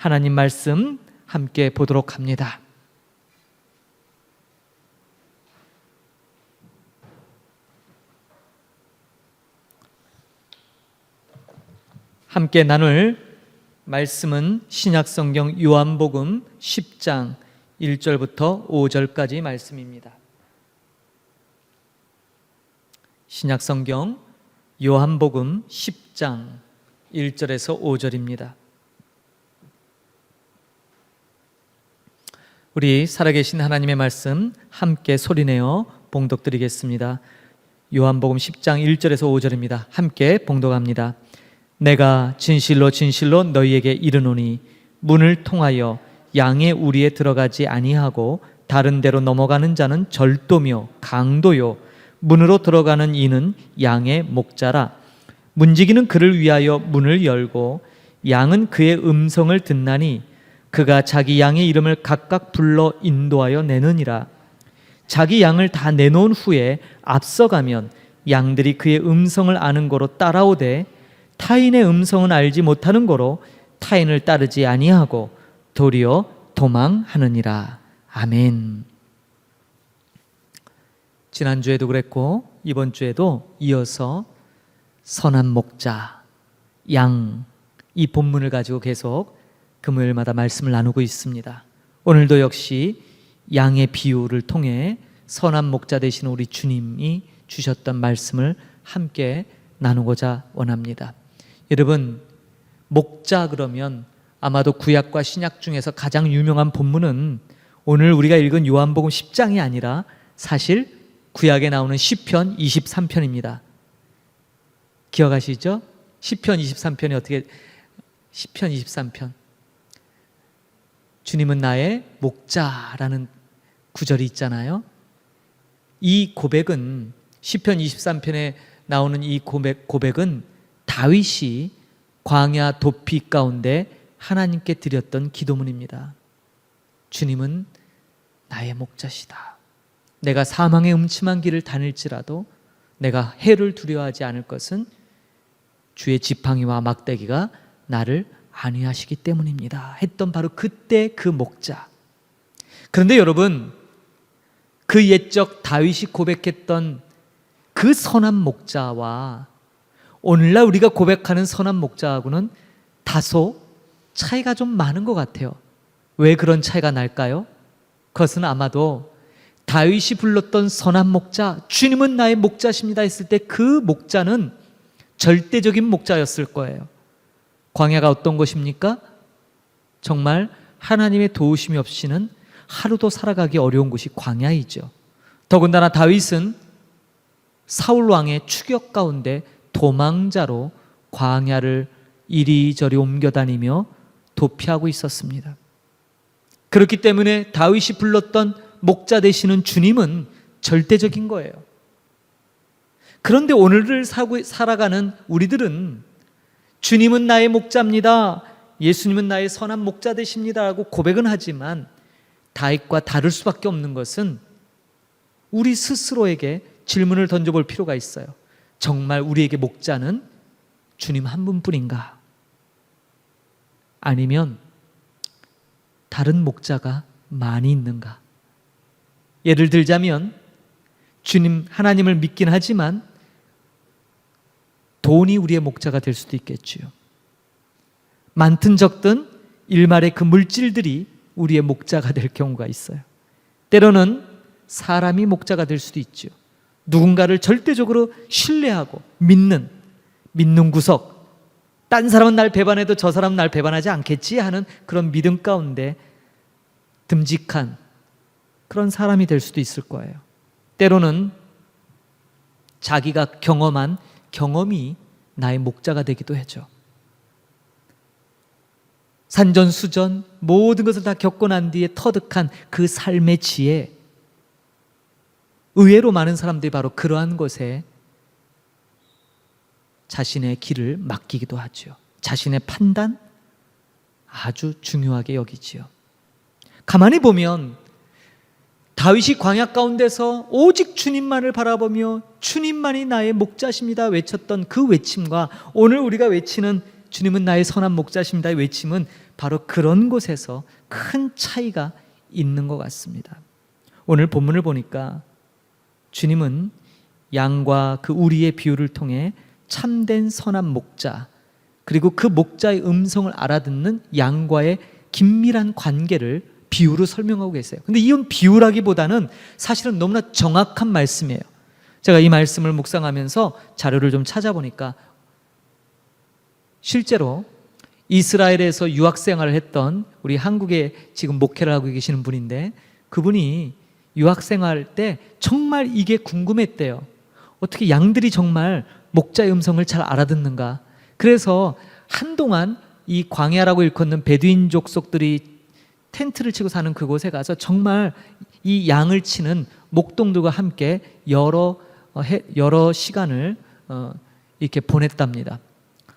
하나님 말씀 함께 보도록 합니다. 함께 나눌 말씀은 신약성경 요한복음 10장 1절부터 5절까지 말씀입니다. 신약성경 요한복음 10장 1절에서 5절입니다. 우리 살아계신 하나님의 말씀 함께 소리내어 봉독드리겠습니다. 요한복음 10장 1절에서 5절입니다. 함께 봉독합니다. 내가 진실로 진실로 너희에게 이르노니 문을 통하여 양의 우리에 들어가지 아니하고 다른 데로 넘어가는 자는 절도며 강도요 문으로 들어가는 이는 양의 목자라. 문지기는 그를 위하여 문을 열고 양은 그의 음성을 듣나니 그가 자기 양의 이름을 각각 불러 인도하여 내느니라. 자기 양을 다 내놓은 후에 앞서가면 양들이 그의 음성을 아는 거로 따라오되 타인의 음성은 알지 못하는 거로 타인을 따르지 아니하고 도리어 도망하느니라. 아멘. 지난주에도 그랬고 이번 주에도 이어서 선한 목자, 양, 이 본문을 가지고 계속 금요일마다 말씀을 나누고 있습니다. 오늘도 역시 양의 비유를 통해 선한 목자 되시는 우리 주님이 주셨던 말씀을 함께 나누고자 원합니다. 여러분, 목자 그러면 아마도 구약과 신약 중에서 가장 유명한 본문은 오늘 우리가 읽은 요한복음 10장이 아니라 사실 구약에 나오는 시편 23편입니다. 기억하시죠? 시편 23편이 어떻게, 시편 23편 주님은 나의 목자라는 구절이 있잖아요. 이 고백은 시편 23편에 나오는 이 고백은 다윗이 광야 도피 가운데 하나님께 드렸던 기도문입니다. 주님은 나의 목자시다. 내가 사망의 음침한 길을 다닐지라도 내가 해를 두려워하지 않을 것은 주의 지팡이와 막대기가 나를 안위하시기 때문입니다. 했던 바로 그때 그 목자. 그런데 여러분, 그 옛적 다윗이 고백했던 그 선한 목자와 오늘날 우리가 고백하는 선한 목자하고는 다소 차이가 좀 많은 것 같아요. 왜 그런 차이가 날까요? 그것은 아마도 다윗이 불렀던 선한 목자, 주님은 나의 목자십니다 했을 때 그 목자는 절대적인 목자였을 거예요. 광야가 어떤 것입니까? 정말 하나님의 도우심이 없이는 하루도 살아가기 어려운 곳이 광야이죠. 더군다나 다윗은 사울 왕의 추격 가운데 도망자로 광야를 이리저리 옮겨다니며 도피하고 있었습니다. 그렇기 때문에 다윗이 불렀던 목자 되시는 주님은 절대적인 거예요. 그런데 오늘을 살아가는 우리들은 주님은 나의 목자입니다, 예수님은 나의 선한 목자 되십니다 라고 고백은 하지만 다윗과 다를 수밖에 없는 것은 우리 스스로에게 질문을 던져볼 필요가 있어요. 정말 우리에게 목자는 주님 한 분뿐인가? 아니면 다른 목자가 많이 있는가? 예를 들자면 주님 하나님을 믿긴 하지만 돈이 우리의 목자가 될 수도 있겠지요. 많든 적든 일말의 그 물질들이 우리의 목자가 될 경우가 있어요. 때로는 사람이 목자가 될 수도 있죠. 누군가를 절대적으로 신뢰하고 믿는 구석, 딴 사람은 날 배반해도 저 사람은 날 배반하지 않겠지 하는 그런 믿음 가운데 듬직한 그런 사람이 될 수도 있을 거예요. 때로는 자기가 경험한 경험이 나의 목자가 되기도 하죠. 산전수전 모든 것을 다 겪고 난 뒤에 터득한 그 삶의 지혜, 의외로 많은 사람들이 바로 그러한 것에 자신의 길을 맡기기도 하죠. 자신의 판단 아주 중요하게 여기지요. 가만히 보면 다윗이 광야 가운데서 오직 주님만을 바라보며 주님만이 나의 목자십니다 외쳤던 그 외침과 오늘 우리가 외치는 주님은 나의 선한 목자십니다 외침은 바로 그런 곳에서 큰 차이가 있는 것 같습니다. 오늘 본문을 보니까 주님은 양과 그 우리의 비유를 통해 참된 선한 목자, 그리고 그 목자의 음성을 알아듣는 양과의 긴밀한 관계를 비유로 설명하고 계세요. 근데 이건 비유라기보다는 사실은 너무나 정확한 말씀이에요. 제가 이 말씀을 묵상하면서 자료를 좀 찾아보니까 실제로 이스라엘에서 유학생활을 했던 우리 한국에 지금 목회를 하고 계시는 분인데, 그분이 유학생활 때 정말 이게 궁금했대요. 어떻게 양들이 정말 목자의 음성을 잘 알아듣는가. 그래서 한동안 이 광야라고 일컫는 베두인 족속들이 텐트를 치고 사는 그곳에 가서 정말 이 양을 치는 목동들과 함께 여러 시간을 이렇게 보냈답니다.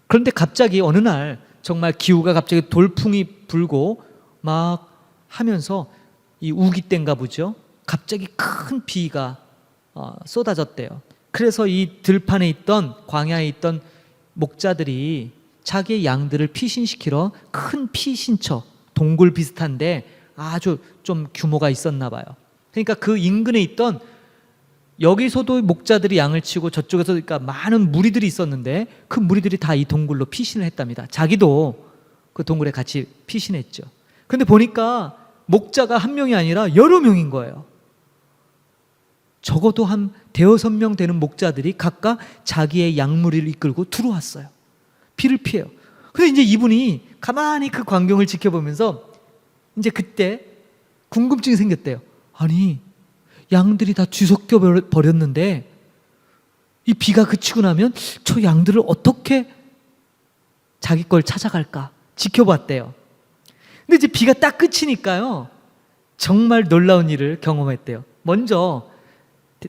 그런데 갑자기 어느 날 정말 기후가 갑자기 돌풍이 불고 막 하면서 이 우기 때인가 보죠. 갑자기 큰 비가 쏟아졌대요. 그래서 이 들판에 있던, 광야에 있던 목자들이 자기의 양들을 피신시키러 큰 피신처, 동굴 비슷한데 아주 좀 규모가 있었나 봐요. 그러니까 그 인근에 있던, 여기서도 목자들이 양을 치고 저쪽에서 그러니까 많은 무리들이 있었는데 그 무리들이 다 이 동굴로 피신을 했답니다. 자기도 그 동굴에 같이 피신했죠. 그런데 보니까 목자가 한 명이 아니라 여러 명인 거예요. 적어도 한 대여섯 명 되는 목자들이 각각 자기의 양무리를 이끌고 들어왔어요. 비를 피해요. 근데 이제 이분이 가만히 그 광경을 지켜보면서 이제 그때 궁금증이 생겼대요. 아니, 양들이 다 뒤섞여 버렸는데 이 비가 그치고 나면 저 양들을 어떻게 자기 걸 찾아갈까 지켜봤대요. 근데 이제 비가 딱 그치니까요, 정말 놀라운 일을 경험했대요. 먼저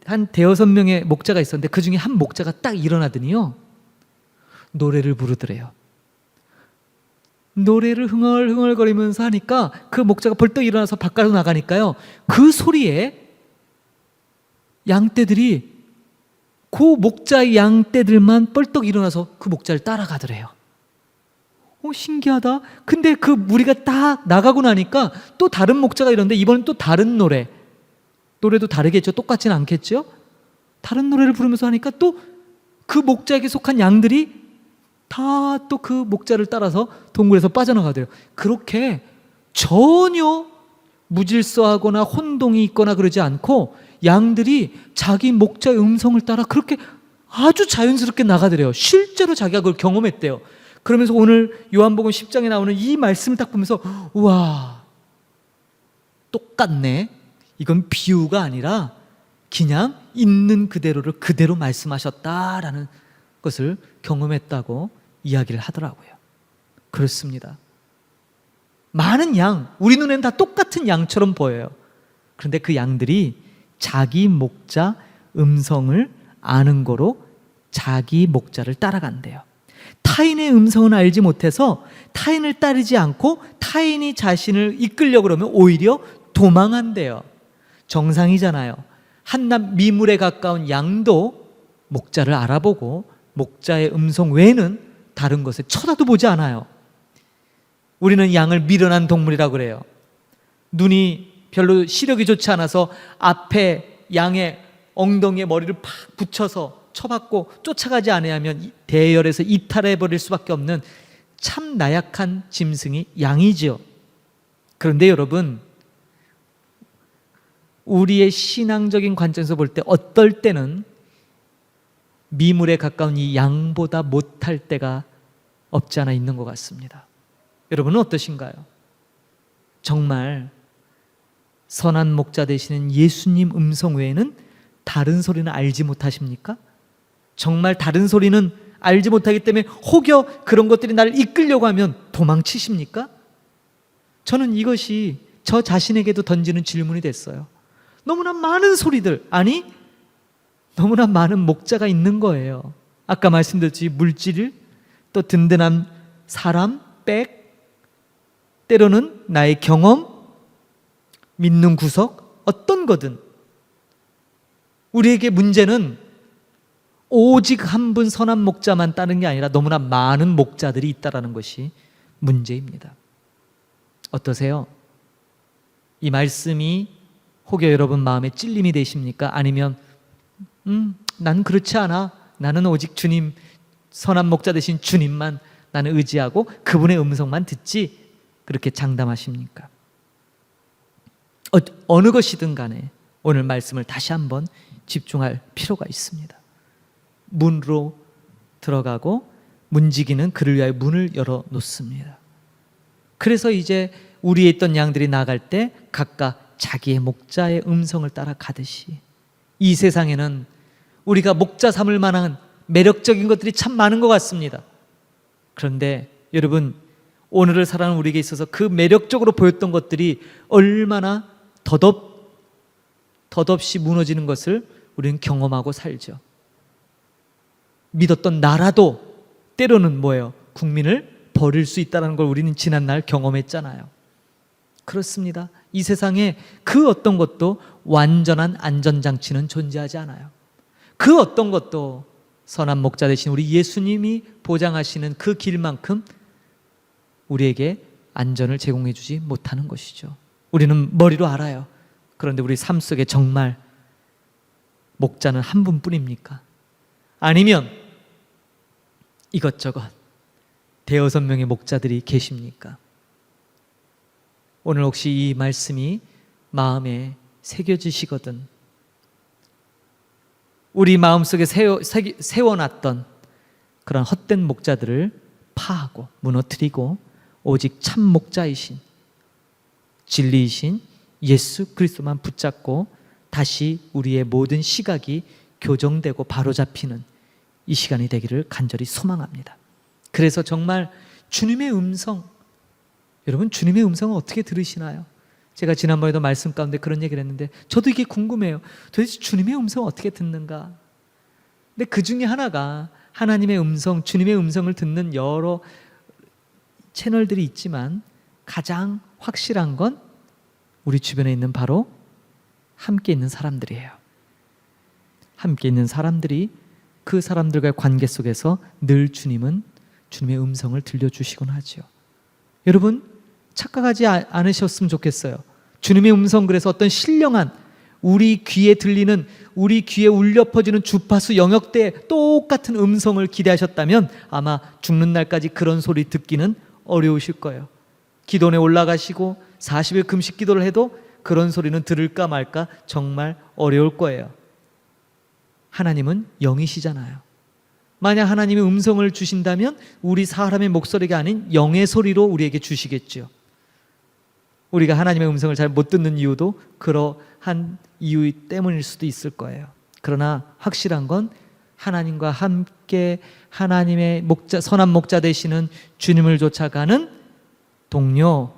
한 대여섯 명의 목자가 있었는데 그 중에 한 목자가 딱 일어나더니요, 노래를 부르더래요. 노래를 흥얼흥얼거리면서 하니까 그 목자가 벌떡 일어나서 바깥으로 나가니까요, 그 소리에 양떼들이, 그 목자의 양떼들만 벌떡 일어나서 그 목자를 따라가더래요. 신기하다. 근데 그 무리가 딱 나가고 나니까 또 다른 목자가 이러는데 이번엔 또 다른 노래도 다르겠죠. 똑같지는 않겠죠. 다른 노래를 부르면서 하니까 또 그 목자에게 속한 양들이 다 또 그 목자를 따라서 동굴에서 빠져나가대요. 그렇게 전혀 무질서하거나 혼동이 있거나 그러지 않고 양들이 자기 목자의 음성을 따라 그렇게 아주 자연스럽게 나가더래요. 실제로 자기가 그걸 경험했대요. 그러면서 오늘 요한복음 10장에 나오는 이 말씀을 딱 보면서 우와, 똑같네. 이건 비유가 아니라 그냥 있는 그대로를 그대로 말씀하셨다라는 것을 경험했다고 이야기를 하더라고요. 그렇습니다. 많은 양, 우리 눈에는 다 똑같은 양처럼 보여요. 그런데 그 양들이 자기 목자 음성을 아는 거로 자기 목자를 따라간대요. 타인의 음성은 알지 못해서 타인을 따르지 않고 타인이 자신을 이끌려고 그러면 오히려 도망한대요. 정상이잖아요. 한낱 미물에 가까운 양도 목자를 알아보고 목자의 음성 외에는 다른 것에 쳐다도 보지 않아요. 우리는 양을 미련한 동물이라고 그래요. 눈이 별로 시력이 좋지 않아서 앞에 양의 엉덩이에 머리를 팍 붙여서 쳐박고 쫓아가지 않으면 대열에서 이탈해 버릴 수밖에 없는 참 나약한 짐승이 양이지요. 그런데 여러분, 우리의 신앙적인 관점에서 볼 때 어떨 때는 미물에 가까운 이 양보다 못할 때가 없지 않아 있는 것 같습니다. 여러분은 어떠신가요? 정말 선한 목자 되시는 예수님 음성 외에는 다른 소리는 알지 못하십니까? 정말 다른 소리는 알지 못하기 때문에 혹여 그런 것들이 나를 이끌려고 하면 도망치십니까? 저는 이것이 저 자신에게도 던지는 질문이 됐어요. 너무나 많은 소리들, 아니 너무나 많은 목자가 있는 거예요. 아까 말씀드렸지, 물질, 또 든든한 사람, 백, 때로는 나의 경험, 믿는 구석, 어떤 거든 우리에게 문제는 오직 한 분 선한 목자만 따는 게 아니라 너무나 많은 목자들이 있다라는 것이 문제입니다. 어떠세요? 이 말씀이 혹여 여러분 마음에 찔림이 되십니까? 아니면 난 그렇지 않아. 나는 오직 주님, 선한 목자 되신 주님만 나는 의지하고 그분의 음성만 듣지. 그렇게 장담하십니까? 어느 것이든 간에 오늘 말씀을 다시 한번 집중할 필요가 있습니다. 문으로 들어가고 문지기는 그를 위하여 문을 열어놓습니다. 그래서 이제 우리에 있던 양들이 나갈 때 각각 자기의 목자의 음성을 따라 가듯이 이 세상에는 우리가 목자 삼을 만한 매력적인 것들이 참 많은 것 같습니다. 그런데 여러분, 오늘을 살아가는 우리에게 있어서 그 매력적으로 보였던 것들이 얼마나 덧없이 무너지는 것을 우리는 경험하고 살죠. 믿었던 나라도 때로는 뭐예요? 국민을 버릴 수 있다는 걸 우리는 지난날 경험했잖아요. 그렇습니다. 이 세상에 그 어떤 것도 완전한 안전장치는 존재하지 않아요. 그 어떤 것도 선한 목자 되신 우리 예수님이 보장하시는 그 길만큼 우리에게 안전을 제공해 주지 못하는 것이죠. 우리는 머리로 알아요. 그런데 우리 삶 속에 정말 목자는 한 분뿐입니까? 아니면 이것저것 대여섯 명의 목자들이 계십니까? 오늘 혹시 이 말씀이 마음에 새겨지시거든 우리 마음속에 세워놨던 그런 헛된 목자들을 파하고 무너뜨리고 오직 참 목자이신 진리이신 예수 그리스도만 붙잡고 다시 우리의 모든 시각이 교정되고 바로잡히는 이 시간이 되기를 간절히 소망합니다. 그래서 정말 주님의 음성, 여러분 주님의 음성을 어떻게 들으시나요? 제가 지난번에도 말씀 가운데 그런 얘기를 했는데 저도 이게 궁금해요. 도대체 주님의 음성을 어떻게 듣는가? 근데 그 중에 하나가 하나님의 음성, 주님의 음성을 듣는 여러 채널들이 있지만 가장 확실한 건 우리 주변에 있는 바로 함께 있는 사람들이에요. 함께 있는 사람들이 그 사람들과의 관계 속에서 늘 주님은 주님의 음성을 들려주시곤 하죠. 여러분 착각하지 않으셨으면 좋겠어요. 주님의 음성, 그래서 어떤 신령한 우리 귀에 들리는, 우리 귀에 울려 퍼지는 주파수 영역대의 똑같은 음성을 기대하셨다면 아마 죽는 날까지 그런 소리 듣기는 어려우실 거예요. 기도원에 올라가시고 40일 금식 기도를 해도 그런 소리는 들을까 말까 정말 어려울 거예요. 하나님은 영이시잖아요. 만약 하나님이 음성을 주신다면 우리 사람의 목소리가 아닌 영의 소리로 우리에게 주시겠죠. 우리가 하나님의 음성을 잘 못 듣는 이유도 그러한 이유 때문일 수도 있을 거예요. 그러나 확실한 건 하나님과 함께 하나님의 목자, 선한 목자 되시는 주님을 쫓아가는 동료,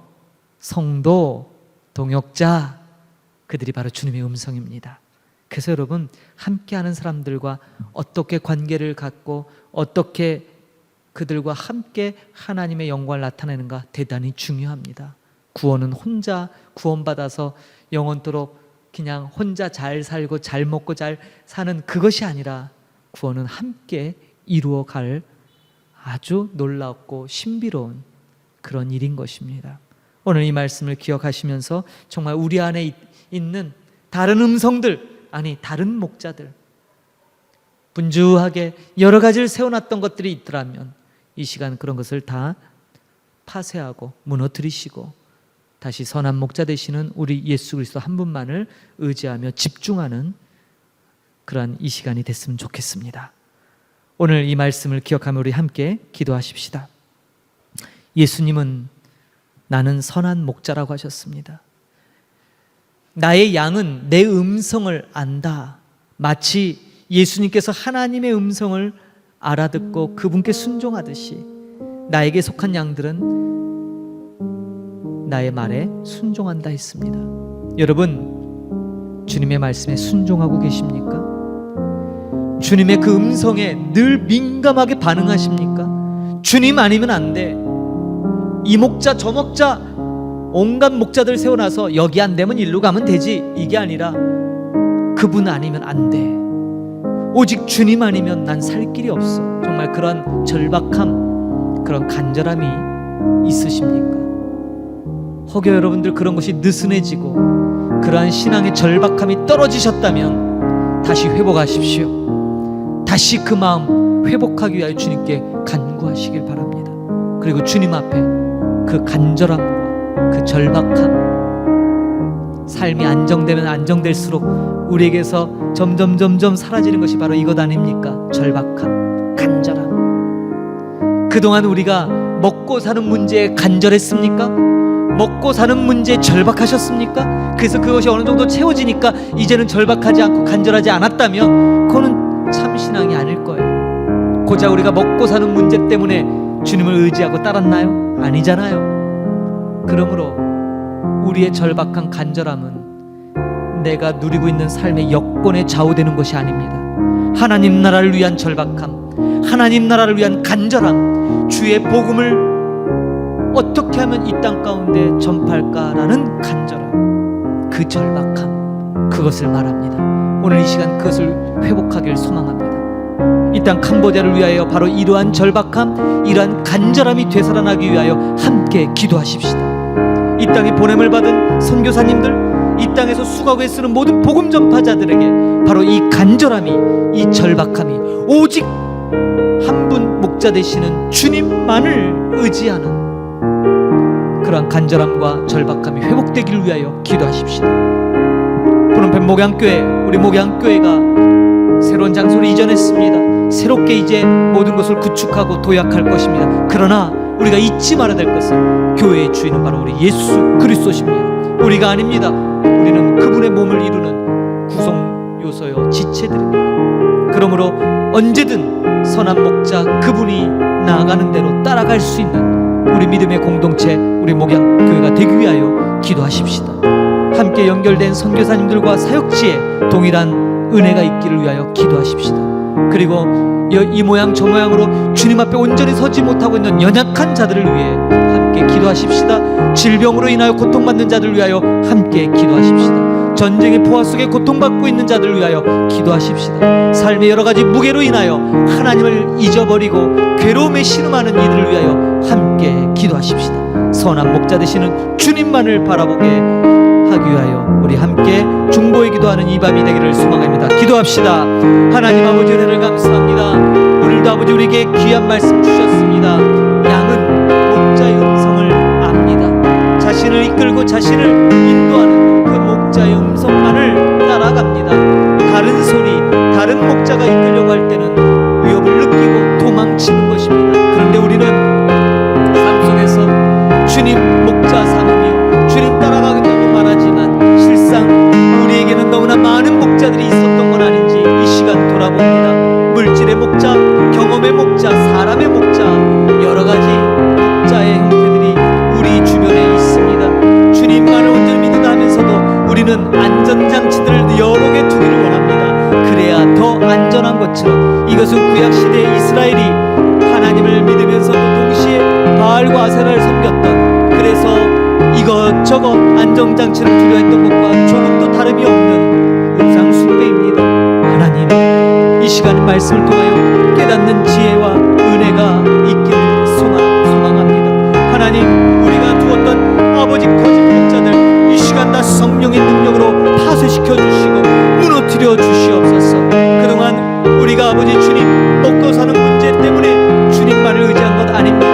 성도, 동역자, 그들이 바로 주님의 음성입니다. 그래서 여러분 함께하는 사람들과 어떻게 관계를 갖고 어떻게 그들과 함께 하나님의 영광을 나타내는가 대단히 중요합니다. 구원은 혼자 구원받아서 영원토록 그냥 혼자 잘 살고 잘 먹고 잘 사는 그것이 아니라 구원은 함께 이루어갈 아주 놀랍고 신비로운 그런 일인 것입니다. 오늘 이 말씀을 기억하시면서 정말 우리 안에 있는 다른 음성들, 아니 다른 목자들, 분주하게 여러 가지를 세워놨던 것들이 있더라면 이 시간 그런 것을 다 파쇄하고 무너뜨리시고 다시 선한 목자 되시는 우리 예수 그리스도 한 분만을 의지하며 집중하는 그러한 이 시간이 됐으면 좋겠습니다. 오늘 이 말씀을 기억하며 우리 함께 기도하십시다. 예수님은 나는 선한 목자라고 하셨습니다. 나의 양은 내 음성을 안다. 마치 예수님께서 하나님의 음성을 알아듣고 그분께 순종하듯이 나에게 속한 양들은 나의 말에 순종한다 했습니다. 여러분 주님의 말씀에 순종하고 계십니까? 주님의 그 음성에 늘 민감하게 반응하십니까? 주님 아니면 안 돼. 이 목자 저 목자 온갖 목자들 세워놔서 여기 안 되면 일로 가면 되지, 이게 아니라 그분 아니면 안 돼. 오직 주님 아니면 난 살 길이 없어. 정말 그런 절박함, 그런 간절함이 있으십니까? 혹여 여러분들 그런 것이 느슨해지고 그러한 신앙의 절박함이 떨어지셨다면 다시 회복하십시오. 다시 그 마음 회복하기 위하여 주님께 간구하시길 바랍니다. 그리고 주님 앞에 그 간절함과 그 절박함, 삶이 안정되면 안정될수록 우리에게서 점점 사라지는 것이 바로 이것 아닙니까? 절박함, 간절함. 그동안 우리가 먹고 사는 문제에 간절했습니까? 먹고 사는 문제에 절박하셨습니까? 그래서 그것이 어느 정도 채워지니까 이제는 절박하지 않고 간절하지 않았다면 그거는 참 신앙이 아닐 거예요. 고작 우리가 먹고 사는 문제 때문에 주님을 의지하고 따랐나요? 아니잖아요. 그러므로 우리의 절박한 간절함은 내가 누리고 있는 삶의 여건에 좌우되는 것이 아닙니다. 하나님 나라를 위한 절박함, 하나님 나라를 위한 간절함, 주의 복음을 어떻게 하면 이 땅 가운데 전파할까라는 간절함, 그 절박함, 그것을 말합니다. 오늘 이 시간 그것을 회복하길 소망합니다. 이 땅 캄보디아를 위하여 바로 이러한 절박함, 이러한 간절함이 되살아나기 위하여 함께 기도하십시다. 이 땅에 보냄을 받은 선교사님들, 이 땅에서 수고하고 애쓰는 모든 복음 전파자들에게 바로 이 간절함이, 이 절박함이 오직 한 분 목자 되시는 주님만을 의지하는 그러한 간절함과 절박함이 회복되기를 위하여 기도하십시다. 푸른펜 목양교회, 우리 목양교회가 새로운 장소를 이전했습니다. 새롭게 이제 모든 것을 구축하고 도약할 것입니다. 그러나 우리가 잊지 말아야 될 것은 교회의 주인은 바로 우리 예수 그리스도십니다. 우리가 아닙니다. 우리는 그분의 몸을 이루는 구성 요소요 지체들입니다. 그러므로 언제든 선한 목자 그분이 나아가는 대로 따라갈 수 있는 우리 믿음의 공동체, 우리 목양교회가 되기 위하여 기도하십시다. 함께 연결된 선교사님들과 사역지에 동일한 은혜가 있기를 위하여 기도하십시다. 그리고 이 모양 저 모양으로 주님 앞에 온전히 서지 못하고 있는 연약한 자들을 위해 함께 기도하십시다. 질병으로 인하여 고통받는 자들을 위하여 함께 기도하십시다. 전쟁의 포화 속에 고통받고 있는 자들을 위하여 기도하십시다. 삶의 여러 가지 무게로 인하여 하나님을 잊어버리고 괴로움에 신음하는 이들을 위하여 함께 기도하십시다. 선한 목자 되시는 주님만을 바라보게 하기 위하여 우리 함께 중보의 기도하는 이 밤이 되기를 소망합니다. 기도합시다. 하나님 아버지 은혜를 감사합니다. 오늘도 아버지 우리에게 귀한 말씀 주셨습니다. 양은 목자의 음성을 압니다. 자신을 이끌고 자신을 인도하는 그 목자의 음성만을 따라갑니다. 다른 소리, 다른 목자가 이끌려고 할 때는 위협을 느끼고 도망치는 것입니다. 그런데 우리는 삶 속에서 주님 목자 삼으며 주님 따라가겠다고 말하지만 실상 우리에게는 너무나 많은 목자들이 있었던 건 아닌지 이 시간 돌아봅니다. 물질의 목자, 경험의 목자, 사람의 목자, 여러 가지 목자의 형태들이 우리 주변에 있습니다. 주님만을 온전히 믿는다 하면서도 우리는 안전장치들을 여러 개 두기를 원합니다. 그래야 더 안전한 것처럼 이것은 구약시대의 이스라엘이 하나님을 믿으면서도 동시에 바알과 아세라를 섬겼던, 그래서 이것저것 안정장치를 두려했던 것과 조금도 다름이 없는 우상 숭배입니다. 하나님, 이 시간 말씀을 통하여 깨닫는 지혜와 은혜가 있기를 소망합니다. 하나님, 우리가 두었던 아버지 거짓 목자들 이 시간 다 성령의 능력으로 파쇄시켜 주시고 무너뜨려 주시옵소서. 그동안 우리가 아버지 주님 먹고 사는 문제 때문에 주님만을 의지한 것 아닙니다.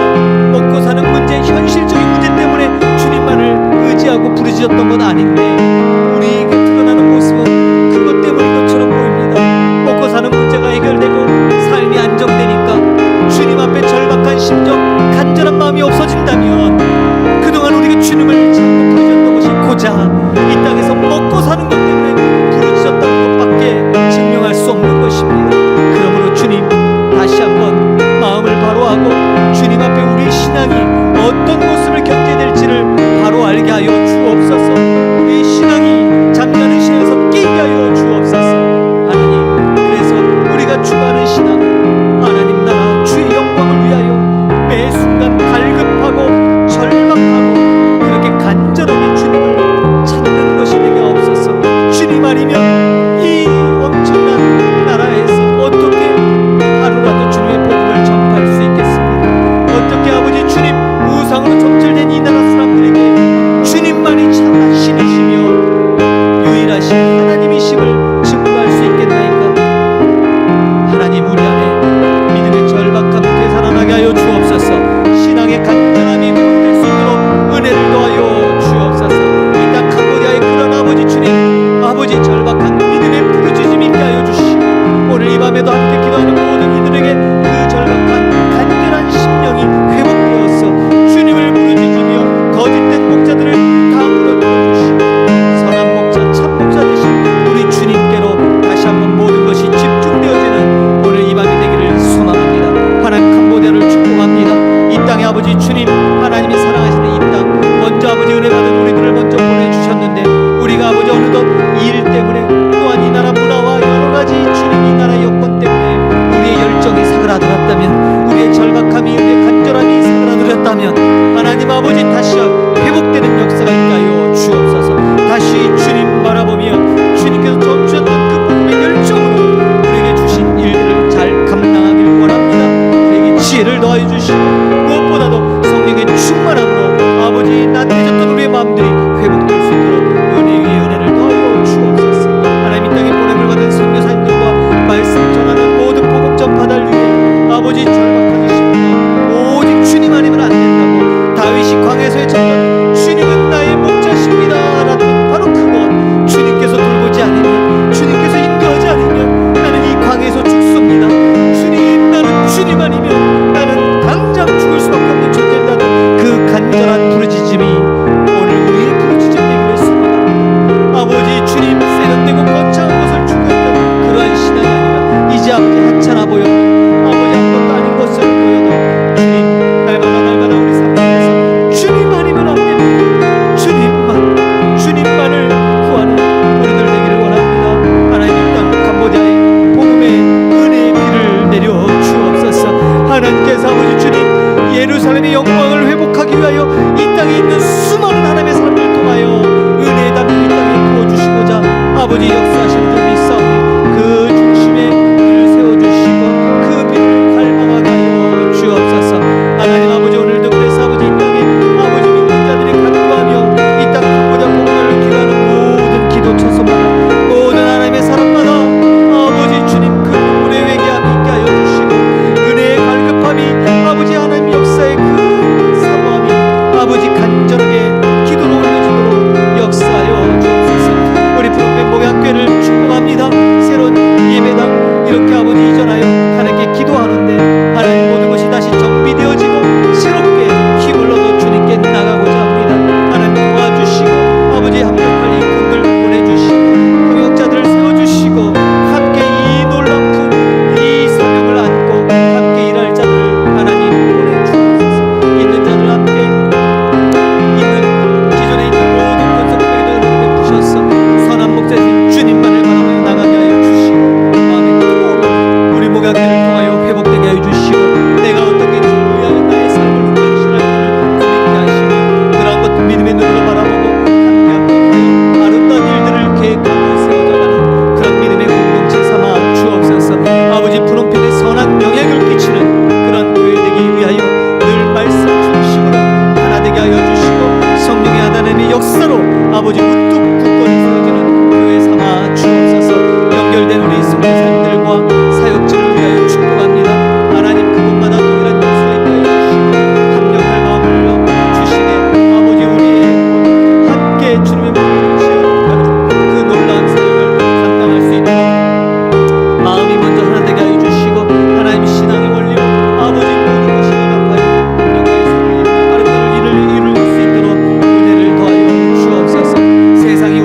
먹고 사는 문제, 현실적인 문제 때문에 주님만을 의지하고 부르짖었던 것 아닌데 우리에게 드러나는 모습은 그것 때문인 것처럼 보입니다. 먹고 사는 문제가 해결되고 삶이 안정되니까 주님 앞에 절박한 심정, 간절한 마음이 없어진다면 그동안 우리가 주님을 찾고 부르짖었던 것이 고작 이 땅에서 먹고 사는 것 때문에 부르짖었다는 것밖에 증명할 수 없는 것입니다. 그러므로 주님, 다시 한번 마음을 바로하고 주님 앞에 우리 신앙이 어떤 모습을 견뎌야 될지를 바로 알게 하여 주옵소서. 이 나태해졌던 우리의 마음들이 회복될 수 있도록 은혜 위에 은혜를 더하여 주옵소서. 하나님 이 땅에 보냄을 받은 선교사님들과 말씀 전하는 모든 복음 전파들 위해 아버지 절박하기 쉽고 오직 주님 아니면 안 된다고 다윗이 광야에서 외쳤던 주님은 나의 목자십니다 라는 바로 그것, 주님께서 돌보지 않으면, 주님께서 인도하지 않으면 나는 이 광야에서 죽습니다. 주님, 나는 주님 아니면 나는 당장 죽을 수밖에 없는 존재라는 그 간절한 부르짖음이 오늘 우리의 부르짖음 되기를 소망합니다. 아버지 주님, 세련되고 거창한 것을 추구했던 그러한 신앙이 아니라 이제 아버지 하찮아 보여 아버지 아무것도 아닌 것을 보여도 주님, 날마다 우리 삶에서 주님 아니면 안 되는 주님만을 구하는 우리들 되기를 원합니다. 하나님 이 땅 캄보디아의 복음의 은혜의 비를 내려 주옵소서. 하나님께서 아버지 주님, 예루살렘의 영광을 회복하기 위하여 이 땅에 있는 수많은 하나님의 사람들을 통하여 은혜의 담을 이 땅에 부어주시고자 아버지 역사하신 줄 믿사오니 그 중심에 비를 세워주시고 그 비를 갈망하게 하여 주옵소서. 하나님 아버지, 오늘도 그래서 아버지 이 땅에 아버지 믿는 자들이 간구하며 이 땅 캄보디아 복음을 기도하는 모든 기도 처소마다 모든 하나님의 사람마다 아버지 주님 그 눈물의 회개함이 있게 하여 주시고 은혜의 갈급함이 아버지 하나님 역사의 그 사모함이 아버지 간절하게 기도로 올려지도록 역사하여 주옵소서. 우리 푸른빛 목양교회를 축복합니다. 새로운 예배당 이렇게 아버지 이전하여 하나님께 기도하는데 하나님 모든 것이 다시 정비되어지고 새롭게 힘을 얻어 주님께 나가고자 합니다. 하나님 도와주시고 아버지 합력할 이분들 보내주시고 동역자들을 세워주시고 함께 이 놀랍군 이 사명을 안고 함께 일할 자들 하나님 보내주옵소서. 있는 자들 함께 있는 기존에 있는 모든 권속들을 베푸셔서 선한 목자님 주님만을 바라보며 나가게 하여 주시고 마음의 뜨거움 우리 목양들을 통하여 회복되게 하여 주시고 내가 어떻게 주를 위하여 나의 삶을 헌신할 줄을 믿게 하시며 그러한 것도 믿음의 눈으로 바라보고 함께 아름다운 일들을 계획하고 세워져가는 그런 믿음의 공동체 삼아 주옵소서. 아버지 푸른빛의 선한 영향을 끼치는 그런 교회 되기 위하여 늘 말씀 중심으로 하나 되게 하여 주시고 성령의 하나님의 역사로 아버지 문득 굳건히 세워지는 교회 삼아 주옵소서. 연결된 우리 성도님들과 사역자를 위하여 축복합니다. 하나님 그곳마다 동일한 용서가 있게 해주시고 합력할 마음을 주시네 아버지 우리의 함께 주님의 마음을 지어가는 그 놀라운 사역을 감당할 수 있도록 마음이 먼저 하나 되게 하여 주시고 하나님 신앙의 원리로 아버지 모든 것이 연합하여 합력하여 아름다운 일을 이룰 수 있도록 은혜를 더하여 주옵소서. 세상이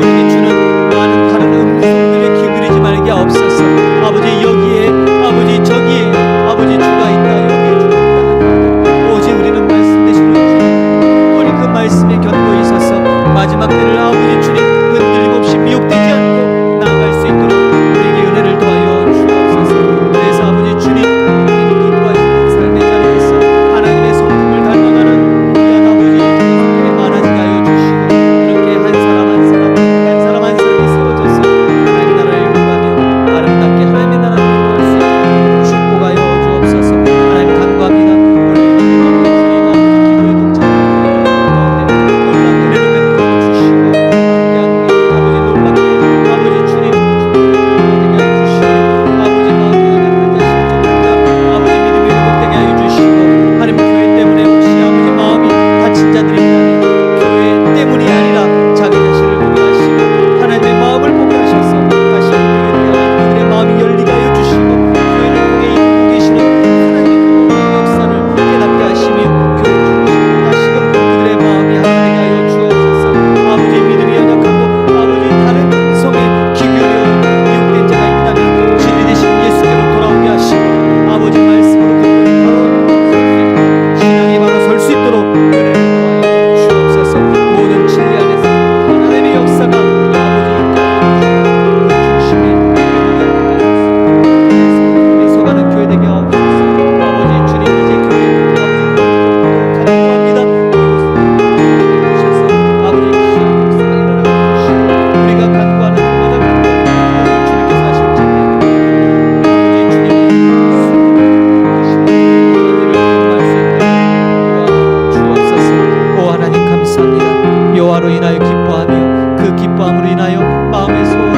여호와로 인하여 기뻐하며 그 기뻐함으로 인하여 마음의 소원을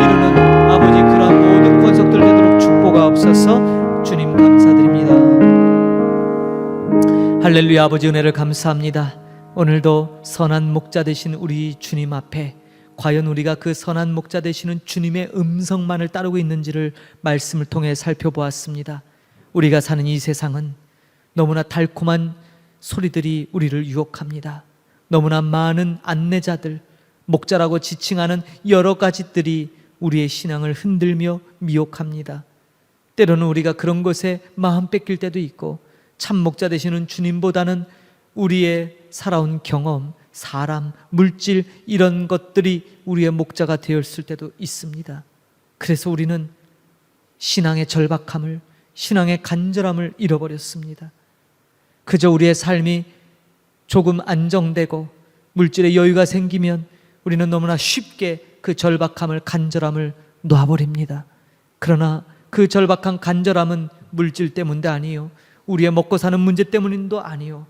이루는 아버지 그러한 모든 권속들 되도록 축복하옵소서. 주님 감사드립니다. 할렐루야. 아버지 은혜를 감사합니다. 오늘도 선한 목자 되신 우리 주님 앞에 과연 우리가 그 선한 목자 되시는 주님의 음성만을 따르고 있는지를 말씀을 통해 살펴보았습니다. 우리가 사는 이 세상은 너무나 달콤한 소리들이 우리를 유혹합니다. 너무나 많은 안내자들, 목자라고 지칭하는 여러 가지들이 우리의 신앙을 흔들며 미혹합니다. 때로는 우리가 그런 것에 마음 뺏길 때도 있고, 참 목자 되시는 주님보다는 우리의 살아온 경험, 사람, 물질 이런 것들이 우리의 목자가 되었을 때도 있습니다. 그래서 우리는 신앙의 절박함을, 신앙의 간절함을 잃어버렸습니다. 그저 우리의 삶이 조금 안정되고 물질의 여유가 생기면 우리는 너무나 쉽게 그 절박함을, 간절함을 놔버립니다. 그러나 그 절박한 간절함은 물질 때문도 아니요, 우리의 먹고 사는 문제 때문도 아니요,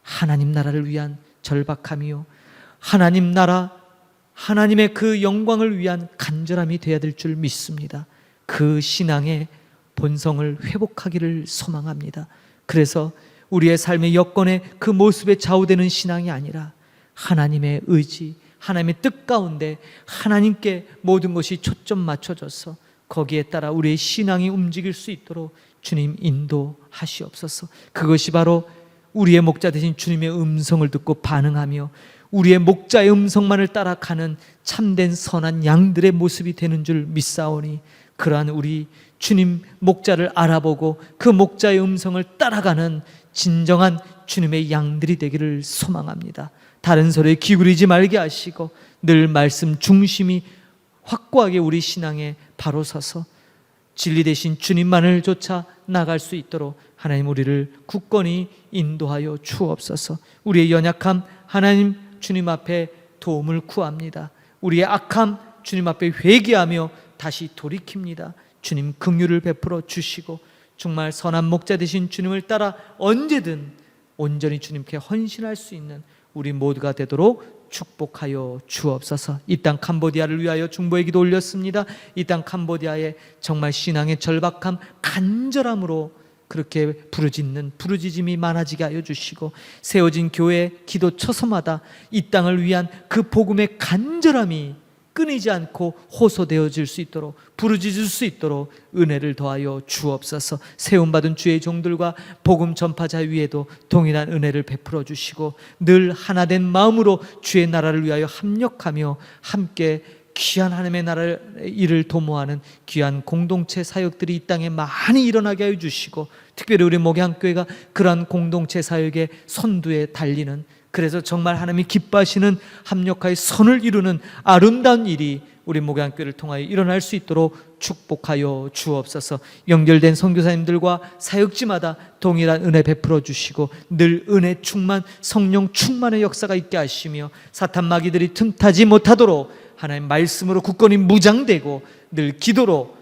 하나님 나라를 위한 절박함이요, 하나님 나라, 하나님의 그 영광을 위한 간절함이 되어야 될 줄 믿습니다. 그 신앙의 본성을 회복하기를 소망합니다. 그래서 우리의 삶의 여건에 그 모습에 좌우되는 신앙이 아니라 하나님의 의지, 하나님의 뜻 가운데 하나님께 모든 것이 초점 맞춰져서 거기에 따라 우리의 신앙이 움직일 수 있도록 주님 인도하시옵소서. 그것이 바로 우리의 목자 되신 주님의 음성을 듣고 반응하며 우리의 목자의 음성만을 따라가는 참된 선한 양들의 모습이 되는 줄 믿사오니, 그러한 우리 주님 목자를 알아보고 그 목자의 음성을 따라가는 진정한 주님의 양들이 되기를 소망합니다. 다른 소리에 기울이지 말게 하시고 늘 말씀 중심이 확고하게 우리 신앙에 바로 서서 진리 되신 주님만을 쫓아 나갈 수 있도록 하나님 우리를 굳건히 인도하여 주옵소서. 우리의 연약함 하나님 주님 앞에 도움을 구합니다. 우리의 악함 주님 앞에 회개하며 다시 돌이킵니다. 주님 긍휼을 베풀어 주시고 정말 선한 목자 되신 주님을 따라 언제든 온전히 주님께 헌신할 수 있는 우리 모두가 되도록 축복하여 주옵소서. 이 땅 캄보디아를 위하여 중보의 기도 올렸습니다. 이 땅 캄보디아에 정말 신앙의 절박함, 간절함으로 그렇게 부르짖음이 많아지게 하여 주시고, 세워진 교회 기도 처소마다 이 땅을 위한 그 복음의 간절함이 끊이지 않고 호소되어질 수 있도록, 부르짖을 수 있도록 은혜를 더하여 주옵소서. 세움받은 주의 종들과 복음 전파자 위에도 동일한 은혜를 베풀어 주시고 늘 하나된 마음으로 주의 나라를 위하여 합력하며 함께 귀한 하나님의 나라의 일을 도모하는 귀한 공동체 사역들이 이 땅에 많이 일어나게 하여 주시고, 특별히 우리 목양교회가 그러한 공동체 사역의 선두에 달리는, 그래서 정말 하나님이 기뻐하시는 합력하여 선을 이루는 아름다운 일이 우리 목양교회를 통하여 일어날 수 있도록 축복하여 주옵소서. 연결된 선교사님들과 사역지마다 동일한 은혜 베풀어 주시고 늘 은혜 충만, 성령 충만의 역사가 있게 하시며 사탄 마귀들이 틈타지 못하도록 하나님 말씀으로 굳건히 무장되고 늘 기도로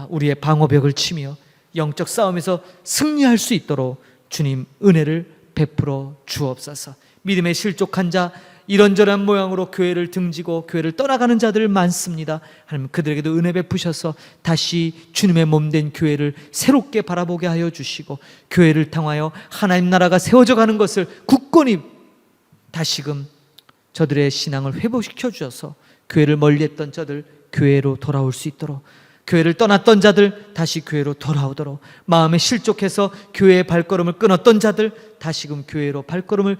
우리의 방어벽을 치며 영적 싸움에서 승리할 수 있도록 주님 은혜를 베풀어 주옵소서. 믿음에 실족한 자, 이런저런 모양으로 교회를 등지고 교회를 떠나가는 자들 많습니다. 하나님 그들에게도 은혜 베푸셔서 다시 주님의 몸된 교회를 새롭게 바라보게 하여 주시고 교회를 통하여 하나님 나라가 세워져 가는 것을 굳건히 다시금 저들의 신앙을 회복시켜 주셔서 교회를 멀리했던 자들 교회로 돌아올 수 있도록, 교회를 떠났던 자들 다시 교회로 돌아오도록, 마음에 실족해서 교회의 발걸음을 끊었던 자들 다시금 교회로 발걸음을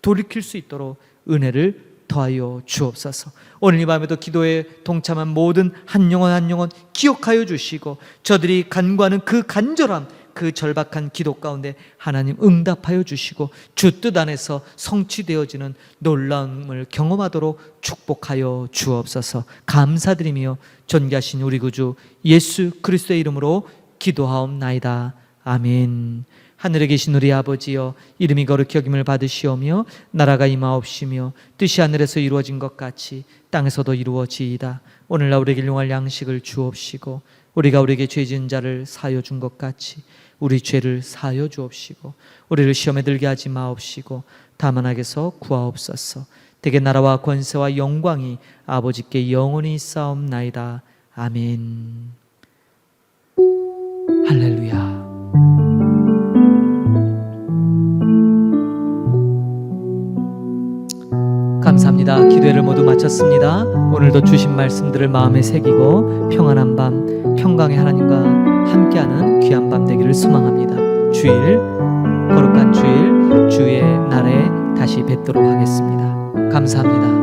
돌이킬 수 있도록 은혜를 더하여 주옵소서. 오늘 이 밤에도 기도에 동참한 모든 한 영혼 한 영혼 기억하여 주시고 저들이 간구하는 그 간절함, 그 절박한 기도 가운데 하나님 응답하여 주시고 주 뜻 안에서 성취되어지는 놀라움을 경험하도록 축복하여 주옵소서. 감사드리며 존귀하신 우리 구주 예수 그리스도의 이름으로 기도하옵나이다. 아멘. 하늘에 계신 우리 아버지여, 이름이 거룩히 여김을 받으시오며 나라가 임하옵시며 뜻이 하늘에서 이루어진 것 같이 땅에서도 이루어지이다. 오늘날 우리에게 일용할 양식을 주옵시고 우리가 우리에게 죄 지은 자를 사하여 준 것 같이 우리 죄를 사하여 주옵시고 우리를 시험에 들게 하지 마옵시고 다만 악에서 구하옵소서. 대개 나라와 권세와 영광이 아버지께 영원히 있사옵나이다. 아멘. 할렐루야. 감사합니다. 기도회를 모두 마쳤습니다. 오늘도 주신 말씀들을 마음에 새기고 평안한 밤, 평강의 하나님과 함께하는 귀한 밤 되기를 소망합니다. 주일, 거룩한 주일, 주의 날에 다시 뵙도록 하겠습니다. 감사합니다.